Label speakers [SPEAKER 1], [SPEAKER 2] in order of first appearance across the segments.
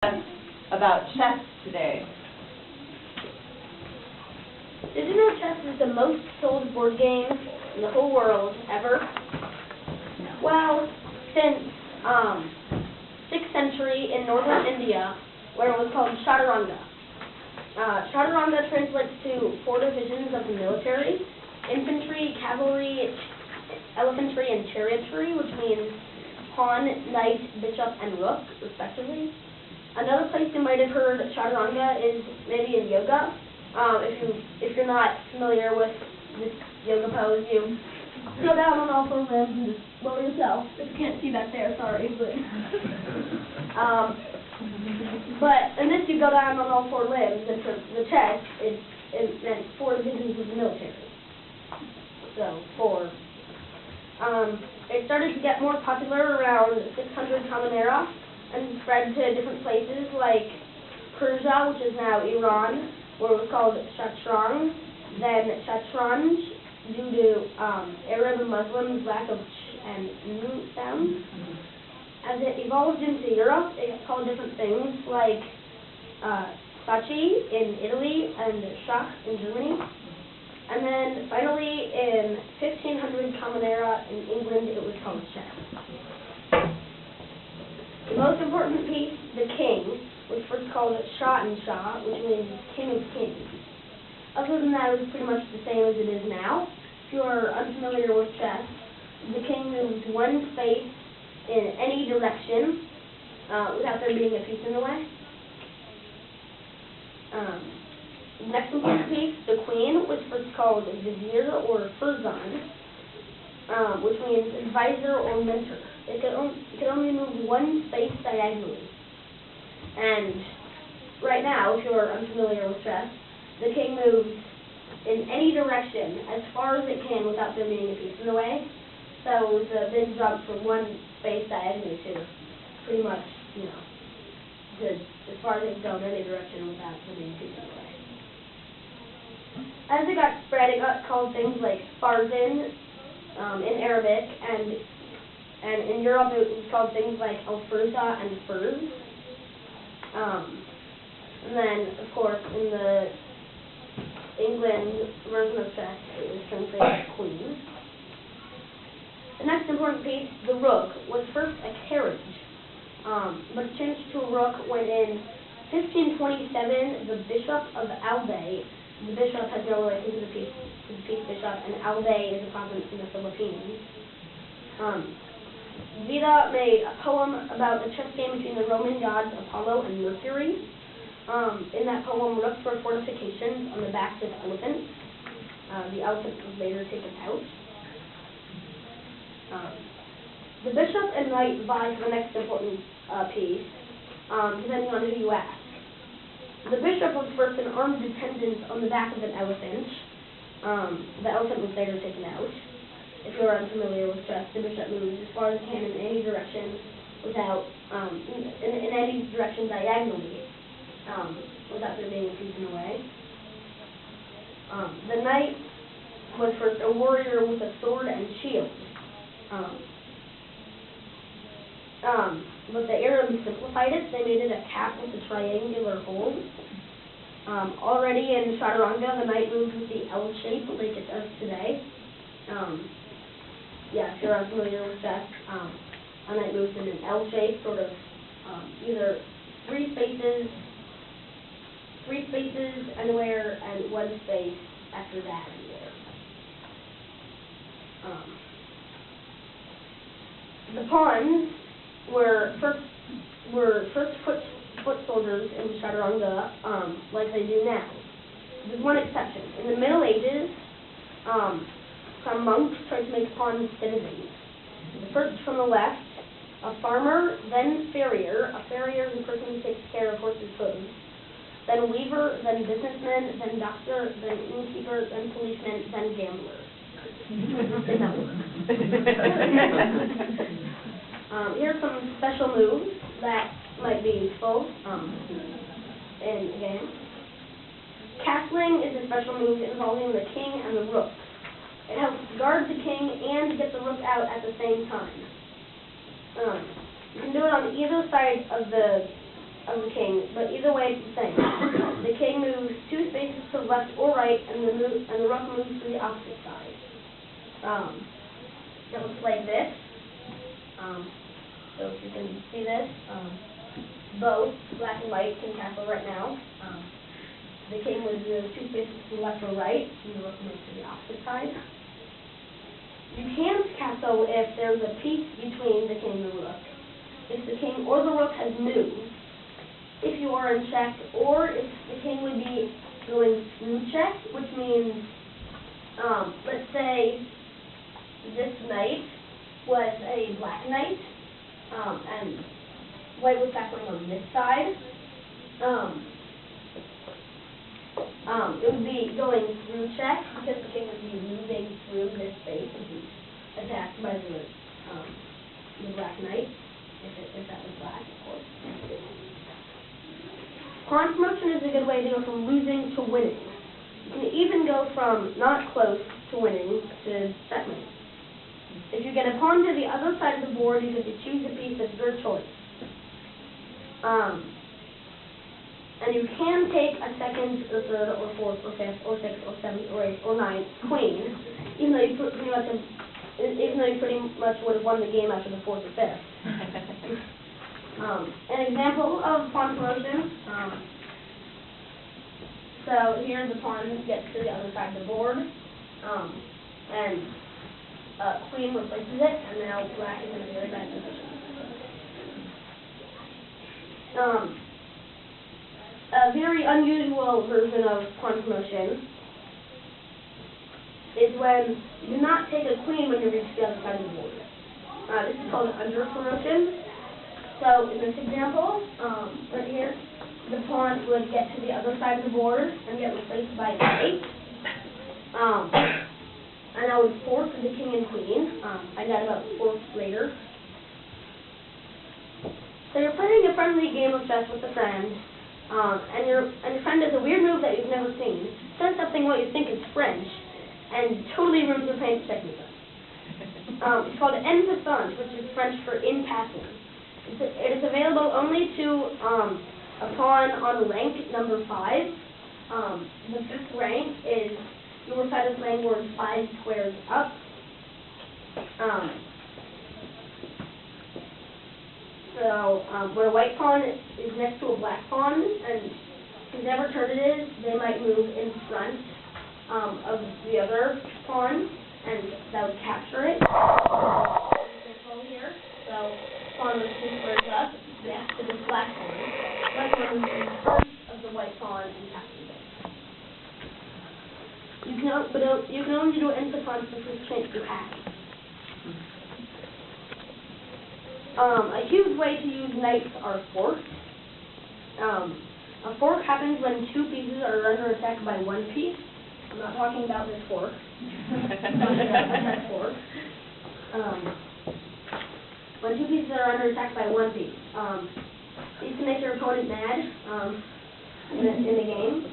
[SPEAKER 1] about chess today.
[SPEAKER 2] Did you know chess is the most sold board game in the whole world ever?
[SPEAKER 1] No.
[SPEAKER 2] Well, since 6th century in northern India, where it was called Chaturanga. Chaturanga translates to 4 divisions of the military: infantry, cavalry, elephantry, and chariotry, which means pawn, knight, bishop, and rook, respectively. Another place you might have heard Chaturanga is maybe in yoga. If you're not familiar with this yoga pose, you go down on all 4 limbs and just lower yourself. If you can't see that there, sorry, but in this you go down on all 4 limbs, and for the chess, it meant 4 divisions of the military. So 4. It started to get more popular around 600 Common Era and spread to different places like Persia, which is now Iran, where it was called Shatranj, then Shatranj, due to Arab and Muslims' lack of ch and n sounds. As it evolved into Europe, it got called different things like Sachi in Italy and Schach in Germany. And then finally, in 1500 Common Era in England, it was called chess. The most important piece, the king, was first called Shah and Shah, which means king of kings. Other than that, it was pretty much the same as it is now. If you are unfamiliar with chess, the king moves 1 space in any direction without there being a piece in the way. The next important piece, the queen, was first called vizier or furzan, which means advisor or mentor. It could only move 1 space diagonally. And right now, if you're unfamiliar with chess, the king moves in any direction as far as it can without there being a piece in the way. So it was a big jump from 1 space diagonally to pretty much, as far as it can go in any direction without there being a piece in the way. As it got spread, it got called things like Farzin in Arabic, and in Europe it was called things like Alfurza and Furs. And then, of course, in the England version of chess, it was translated as queen. The next important piece, the rook, was first a carriage, but it changed to a rook when in 1527 the Bishop of Albay, the bishop has no relation to the peace bishop, and Albay is a province in the Philippines. Vida made a poem about a chess game between the Roman gods Apollo and Mercury. In that poem, rooks were fortifications on the backs of elephants. The elephant was later taken out. The bishop and knight vie for the next important piece, depending on who you ask. The bishop was first an armed attendant on the back of an elephant. The elephant was later taken out. If you're unfamiliar with chess, the bishop moves as far as it can in any direction without, in any direction diagonally, without there being a piece in the way. The knight was first a warrior with a sword and shield. But the Arabs simplified it. They made it a cap with a triangular hole. Already in Chaturanga, the knight moves with the L shape like it does today. If you're unfamiliar with chess, a knight moves in an L shape, sort of either 3 spaces anywhere, and 1 space after that anywhere. The pawns were first foot soldiers in Chaturanga, like they do now. There's one exception. In the Middle Ages, some monks tried to make pawns citizens. The first from the left, a farmer, then farrier. A farrier is a person who takes care of horses' hooves. Then weaver, then businessman, then doctor, then innkeeper, then policeman, then gambler. Here are some special moves that might be useful in a game. Castling is a special move involving the king and the rook. It helps guard the king and get the rook out at the same time. You can do it on either side of the of the king, but either way it's the same. The king moves 2 spaces to the left or right, and the rook moves to the opposite side. It looks like this. So if you can see this, both black and white can castle right now. The king would move 2 spaces to the left or right, and the rook moves to the opposite side. You can't castle if there's a piece between the king and the rook. If the king or the rook has moved, if you are in check, or if the king would be going through check, which means, let's say this knight was a black knight, and white was castling on this side. It would be going through check because the king would be moving through this space and be attacked by the black knight, if that was black, of course. Pawn promotion is a good way to go from losing to winning. You can even go from not close to winning to checkmate. If you get a pawn to the other side of the board, you get to choose a piece of your choice. And you can take a second, or third, or fourth, or fifth, or sixth, or seventh, or eighth, or ninth queen, even though you pretty much would have won the game after the fourth or fifth. An example of pawn promotion. So here the pawn gets to the other side of the board, and queen replaces it, and now black is in a very bad position. A very unusual version of pawn promotion is when you do not take a queen when you reach the other side of the board. This is called under promotion. So in this example, right here, the pawn would get to the other side of the board and get replaced by a knight. And I would force the king and queen. I got about 4 later. So you're playing a friendly game of chess with a friend. And your friend does a weird move that you've never seen, says something what you think is French, and totally ruins your plan to technique. It's called en passant, which is French for in passing. It is available only to a pawn on rank number 5. The 5th rank is your side of the playing board 5 squares up. So, where a white pawn is next to a black pawn, and whoever turn it is, they might move in front of the other pawn, and that would capture it. Here. So, pawn moves 2 squares up, next to this black pawn. White pawn moves in front of the white pawn and captures it. You can only do en passant if this chance to hack. A huge way to use knights are forks. A fork happens when 2 pieces are under attack by 1 piece. I'm not talking about this fork. I'm talking about that fork. When 2 pieces are under attack by 1 piece. These can make your opponent mad in the game.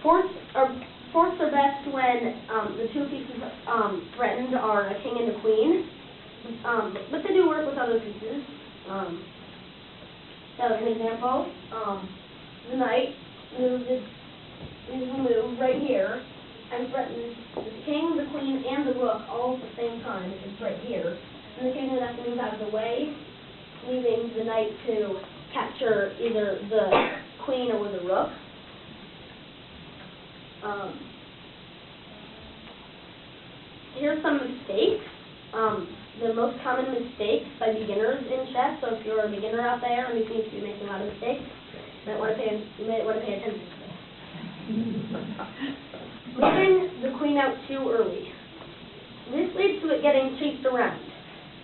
[SPEAKER 2] Forks are best when the 2 pieces threatened are a king and a queen. But they do work with other pieces. So, an example, the knight moves a move right here and threatens the king, the queen, and the rook all at the same time. It's right here. And the king would have to move out of the way, leaving the knight to capture either the queen or the rook. Here's some mistakes. The most common mistakes by beginners in chess. So if you're a beginner out there and you seem to be making a lot of mistakes, you might want to pay attention to this. Moving the queen out too early. This leads to it getting chased around.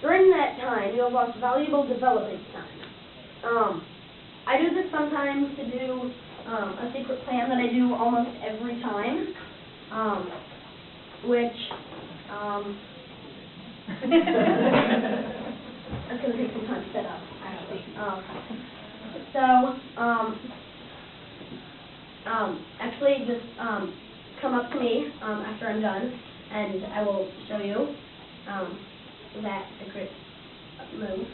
[SPEAKER 2] During that time, you have lost valuable development time. I do this sometimes to do a secret plan that I do almost every time, which that's going to take some time to set up, actually. Actually, just come up to me after I'm done, and I will show you that secret move.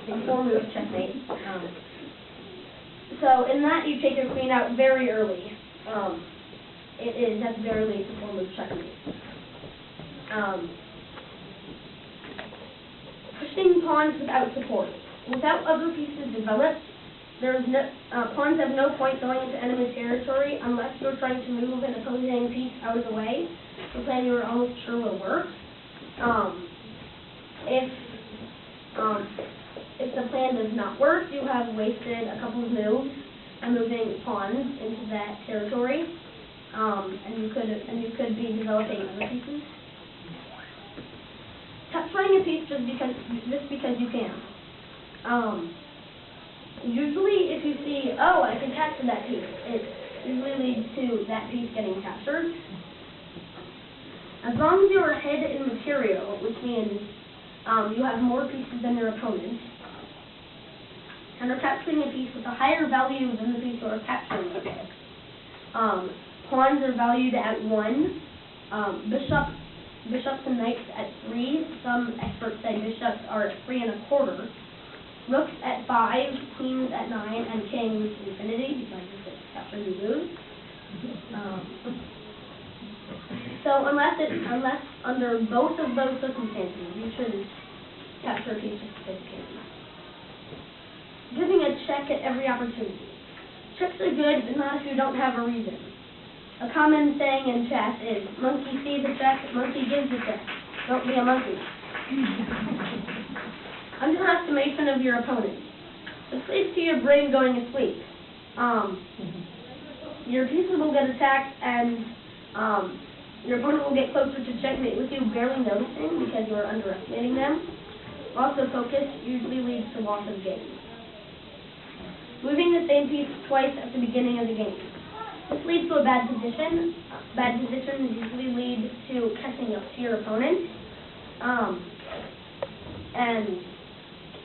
[SPEAKER 2] In 4 moves, checkmate. So in that, you take your queen out very early. It is at the very least a 4 move checkmate. Pushing pawns without support. Without other pieces developed, pawns have no point going into enemy territory unless you're trying to move an opposing piece out of the way. The plan you are almost sure will work. If the plan does not work, you have wasted a couple of moves and moving pawns into that territory, and you could be developing other pieces. Trying a piece just because you can. Usually, if you see, oh, I can capture that piece, it usually leads to that piece getting captured. As long as you're ahead in material, which means you have more pieces than your opponent, and are capturing a piece with a higher value than the piece you are capturing with. Pawns are valued at 1. Bishops and knights at 3. Some experts say bishops are at 3 1/4. Rooks at 5, queens at 9, and kings infinity, because it's capturing you lose. So unless under both of those circumstances, you should capture a piece just because you can. Giving a check at every opportunity. Checks are good, but not if you don't have a reason. A common saying in chess is, monkey sees a check, monkey gives a check. Don't be a monkey. Underestimation of your opponent. This leads to your brain going to sleep. Your pieces will get attacked, and your opponent will get closer to checkmate with you barely noticing because you are underestimating them. Loss of focus usually leads to loss of game. Moving the same piece twice at the beginning of the game. This leads to a bad position. Bad positions usually lead to catching up to your opponent.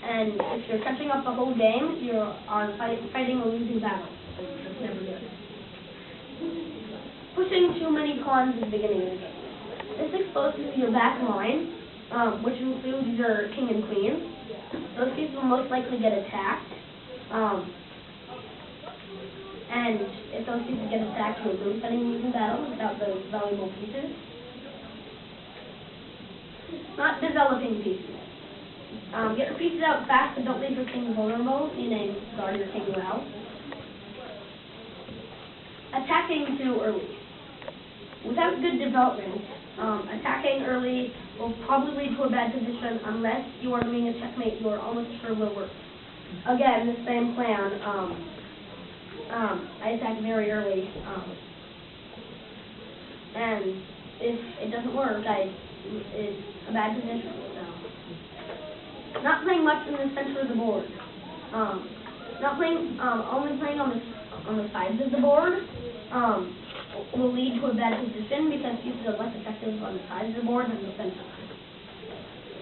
[SPEAKER 2] And if you're catching up the whole game, you are fighting a losing battle. That's never good. Pushing too many pawns at the beginning of the game. This exposes your back line, which includes your king and queen. Those pieces will most likely get attacked. And if those pieces get attacked, you're really fighting a losing battle without those valuable pieces. Not developing pieces. Get your pieces out fast, but don't leave your king vulnerable, meaning guard your king well. Attacking too early. Without good development, attacking early will probably lead to a bad position unless you are doing a checkmate you are almost sure will work. Again, the same plan. I attack very early, and if it doesn't work, it's a bad position. So, not playing much in the center of the board. Only playing on the sides of the board will lead to a bad position because pieces are less effective on the sides of the board than the center.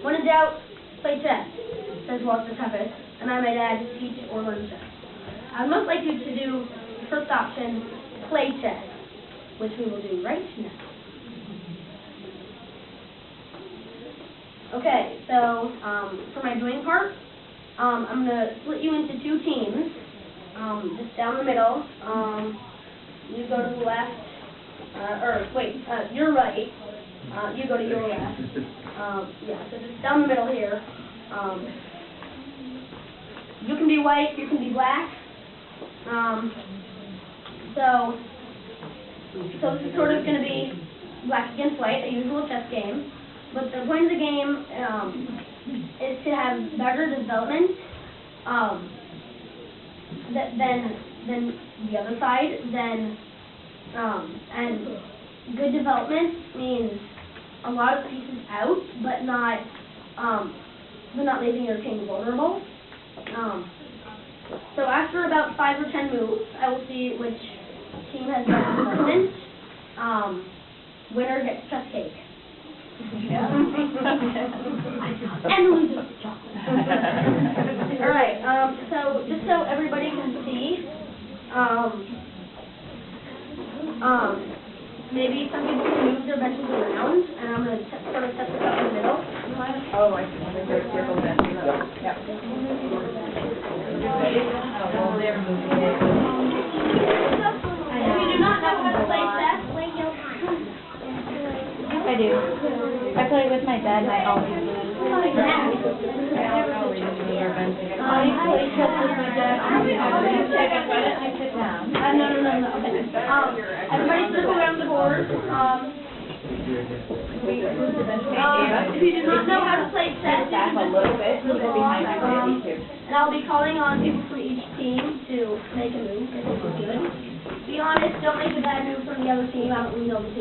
[SPEAKER 2] When in doubt, play chess, says Walter Tuffet, and I might add, teach or learn chess. I'd most like you to do the first option, play chess, which we will do right now. Okay, so for my doing part, I'm going to split you into 2 teams, just down the middle. You go to the left, you're right. You go to your left. Yeah, so just down the middle here. You can be white, you can be black. So this is sort of going to be black against white, a usual chess game. But the point of the game is to have better development than the other side. And good development means a lot of pieces out, but not leaving your king vulnerable. So after about 5 or 10 moves, I will see which team has better development. Winner gets chess cake. And loses chocolate. Alright, so just so everybody can see, maybe some people can move their benches around, and I'm going to sort of set this up in the middle.
[SPEAKER 1] Oh, I see. There's circle then. Yep. Oh, they're moving it.
[SPEAKER 2] If you do not know how to play chess,
[SPEAKER 3] I do. I play with my dad and I always lose. I play chess with my dad. Take a credit and I sit down.
[SPEAKER 2] No. Everybody circle around the board. If you do not know how to play chess, you
[SPEAKER 1] Back a
[SPEAKER 2] can
[SPEAKER 1] little bit,
[SPEAKER 2] just
[SPEAKER 1] keep it behind my baby too.
[SPEAKER 2] and I'll be calling on people from each team to make a move if it's good. Be honest, don't make a bad move from the other team. I don't really know the team.